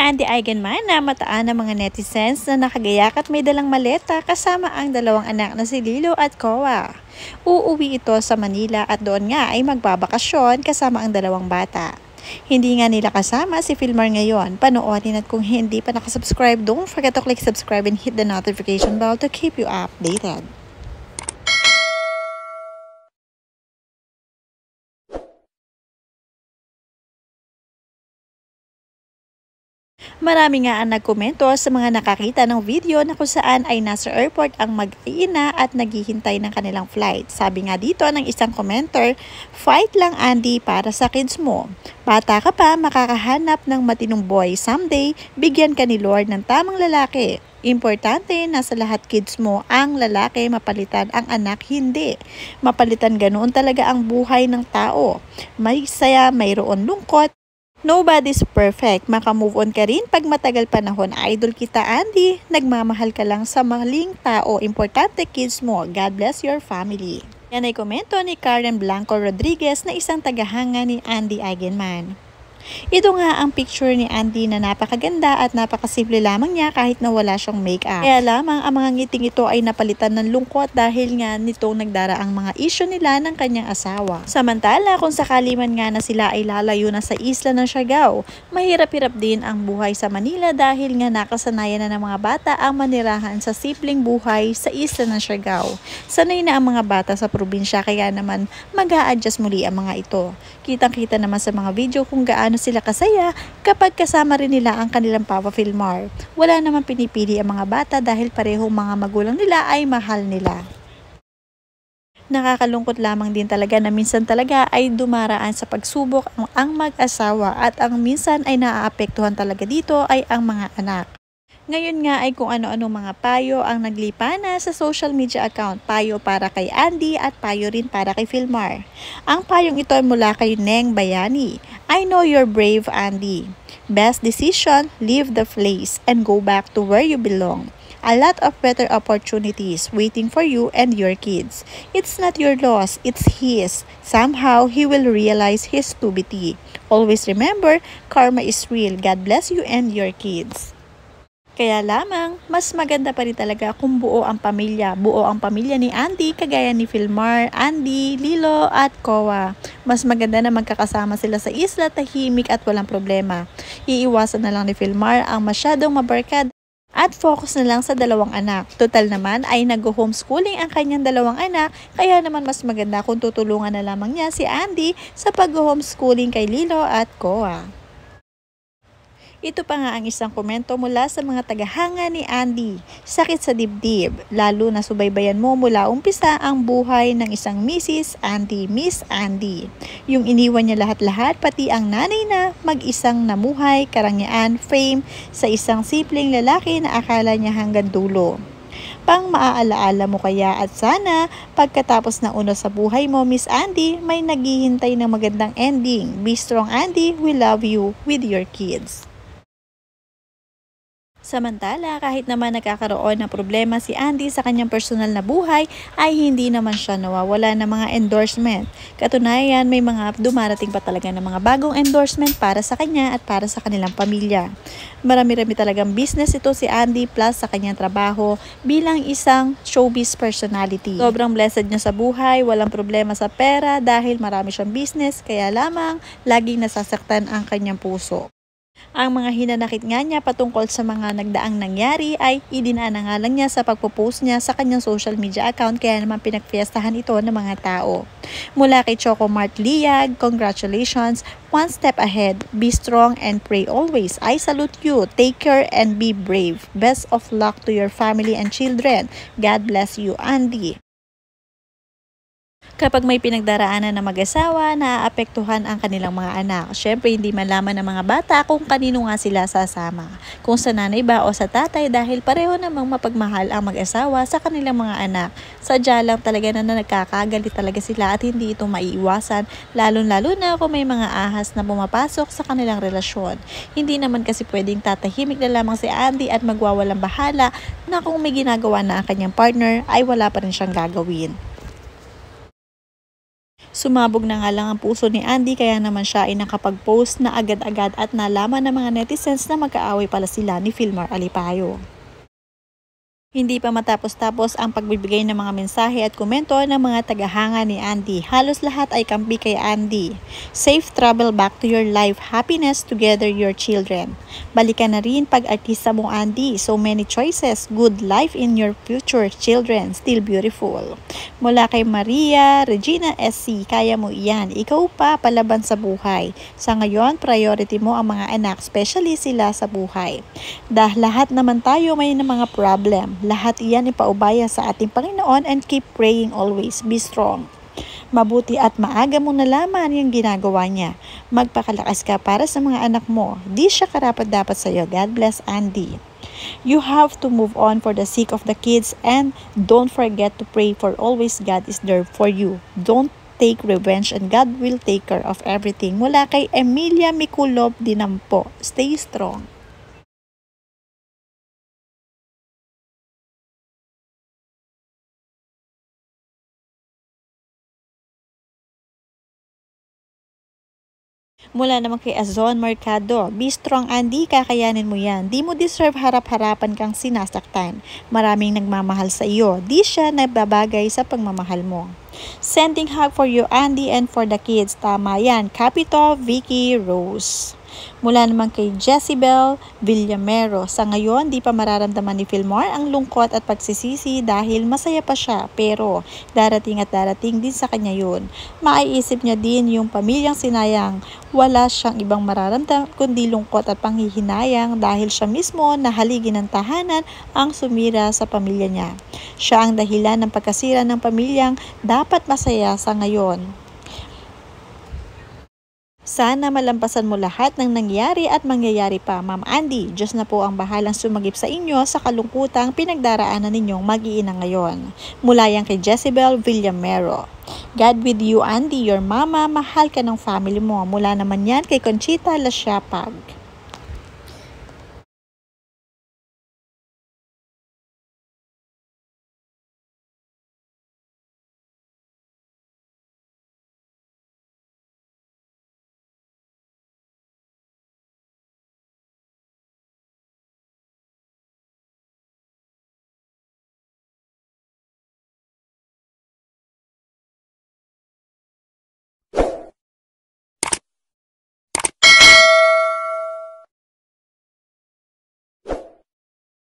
Andy Eigenman na mataan ng mga netizens na nakagayak at may dalang maleta kasama ang dalawang anak na si Lilo at Koa. Uuwi ito sa Manila at doon nga ay magbabakasyon kasama ang dalawang bata. Hindi nga nila kasama si Filmar ngayon. Panoorin at kung hindi pa nakasubscribe, don't forget to click subscribe and hit the notification bell to keep you updated. Marami nga ang nagkomento sa mga nakakita ng video na kung saan ay nasa airport ang mag-ina at naghihintay ng kanilang flight. Sabi nga dito ng isang commenter, "Fight lang Andy para sa kids mo. Bata ka pa, makakahanap ng matinong boy. Someday, bigyan ka ni Lord ng tamang lalaki. Importante na sa lahat kids mo ang lalaki, mapalitan ang anak hindi. Mapalitan ganoon talaga ang buhay ng tao. May saya, mayroon lungkot. Nobody's perfect. Makamove on ka rin pag matagal panahon. Idol kita Andy. Nagmamahal ka lang sa maling tao. Importante kids mo. God bless your family." Yan ay komento ni Karen Blanco Rodriguez na isang tagahanga ni Andy Eigenman. Ito nga ang picture ni Andy na napakaganda at napakasimple lamang niya kahit na wala siyang make-up. Kaya lamang ang mga ngiting ito ay napalitan ng lungkot dahil nga nitong nagdaraang mga issue nila ng kanyang asawa. Samantala kung sakali man nga na sila ay lalayo na sa isla ng Siargao, mahirap-hirap din ang buhay sa Manila dahil nga nakasanayan na ng mga bata ang manirahan sa simpleng buhay sa isla ng Siargao. Sanay na ang mga bata sa probinsya kaya naman mag-a-adjust muli ang mga ito. Kitang-kita naman sa mga video kung gaano sila kasaya kapag kasama rin nila ang kanilang Papa Filmar. Wala naman pinipili ang mga bata dahil parehong mga magulang nila ay mahal nila. Nakakalungkot lamang din talaga na minsan talaga ay dumaraan sa pagsubok ang mag-asawa at ang minsan ay naaapektuhan talaga dito ay ang mga anak. Ngayon nga ay kung ano-ano mga payo ang naglipana sa social media account. Payo para kay Andy at payo rin para kay Filmar. Ang payong ito ay mula kay Neng Bayani. "I know you're brave Andy. Best decision, leave the place and go back to where you belong. A lot of better opportunities waiting for you and your kids. It's not your loss, it's his. Somehow, he will realize his stupidity. Always remember, karma is real. God bless you and your kids." Kaya lamang, mas maganda pa rin talaga kung buo ang pamilya. Buo ang pamilya ni Andy kagaya ni Filmar, Andy, Lilo at Koa. Mas maganda na magkakasama sila sa isla, tahimik at walang problema. Iiwasan na lang ni Filmar ang masyadong mabarkad at focus na lang sa dalawang anak. Total naman ay nag-homeschooling ang kanyang dalawang anak, kaya naman mas maganda kung tutulungan na lamang niya si Andy sa pag-homeschooling kay Lilo at Koa. Ito pa nga ang isang komento mula sa mga tagahanga ni Andy. "Sakit sa dibdib, lalo na subaybayan mo mula umpisa ang buhay ng isang Mrs. Andy, Miss Andy. Yung iniwan niya lahat-lahat, pati ang nanay na mag-isang namuhay, karangyaan, fame sa isang simpleng lalaki na akala niya hanggang dulo. Pang maaalaala mo kaya at sana pagkatapos na uno sa buhay mo, Miss Andy, may naghihintay ng magandang ending. Be strong Andy, we love you with your kids." Samantala, kahit naman nagkakaroon ng problema si Andy sa kanyang personal na buhay, ay hindi naman siya nawawala ng mga endorsement. Katunayan, may mga dumarating pa talaga ng mga bagong endorsement para sa kanya at para sa kanilang pamilya. Marami-rami talagang business ito si Andy plus sa kanyang trabaho bilang isang showbiz personality. Sobrang blessed niya sa buhay, walang problema sa pera dahil marami siyang business, kaya lamang laging nasasaktan ang kanyang puso. Ang mga hinanakit nga niya patungkol sa mga nagdaang nangyari ay idinaan na nga lang niya sa pagpo-post niya sa kanyang social media account, kaya naman pinagfiestahan ito ng mga tao. Mula kay Choco Mart Liag, congratulations, one step ahead, be strong and pray always. I salute you, take care and be brave. Best of luck to your family and children. God bless you, Andy. Kapag may pinagdaraanan na mag-asawa, naaapektuhan ang kanilang mga anak. Syempre, hindi malaman ng mga bata kung kanino nga sila sasama. Kung sa nanay ba o sa tatay dahil pareho namang mapagmahal ang mag-asawa sa kanilang mga anak. Sadya lang talaga na nagkakagali talaga sila at hindi ito maiiwasan, lalo-lalo na kung may mga ahas na pumapasok sa kanilang relasyon. Hindi naman kasi pwedeng tatahimik na lamang si Andy at magwawalang bahala na kung may ginagawa na ang kanyang partner ay wala pa rin siyang gagawin. Sumabog na nga lang ang puso ni Andy kaya naman siya ay nakapag-post na agad-agad at nalaman ng mga netizens na magkaaway pala sila ni Filmar Alipayo. Hindi pa matapos-tapos ang pagbibigay ng mga mensahe at komento ng mga tagahanga ni Andy. Halos lahat ay kampi kay Andy. Safe travel back to your life. Happiness together your children. Balikan na rin pag-artista mo Andy. So many choices. Good life in your future children. Still beautiful. Mula kay Maria, Regina SC. Kaya mo iyan. Ikaw pa palaban sa buhay. Sa ngayon, priority mo ang mga anak, especially sila sa buhay. Dahil lahat naman tayo may mga problem. Lahat iyan ipaubaya sa ating Panginoon and keep praying always. Be strong. Mabuti at maaga mo nalaman yung ginagawa niya. Magpakalakas ka para sa mga anak mo. Di siya karapat-dapat sa iyo. God bless Andy. You have to move on for the sake of the kids and don't forget to pray for always God is there for you. Don't take revenge and God will take care of everything. Mula kay Emilia Mikulov Dinampo. Stay strong. Mula naman kay Azon Mercado, be strong Andy, kakayanin mo yan. Di mo deserve harap-harapan kang sinasaktan. Maraming nagmamahal sa iyo. Di siya nababagay sa pagmamahal mo. Sending hug for you Andy and for the kids. Tama yan. Capito Vicky Rose. Mula naman kay Jezebel Villamero, sa ngayon di pa mararamdaman ni Filmar ang lungkot at pagsisisi dahil masaya pa siya pero darating at darating din sa kanya yun. Maiisip niya din yung pamilyang sinayang, wala siyang ibang mararamdaman kundi lungkot at panghihinayang dahil siya mismo na haligi ng tahanan ang sumira sa pamilya niya. Siya ang dahilan ng pagkasira ng pamilyang dapat masaya sa ngayon. Sana malampasan mo lahat ng nangyari at mangyayari pa, Ma'am Andy. Diyos na po ang bahalang sumagip sa inyo sa kalungkutang pinagdaraanan ninyong mag-iina ngayon. Mula yan kay Jezebel Villamero. God with you, Andy, your mama, mahal ka ng family mo. Mula naman yan kay Conchita Lasyapag.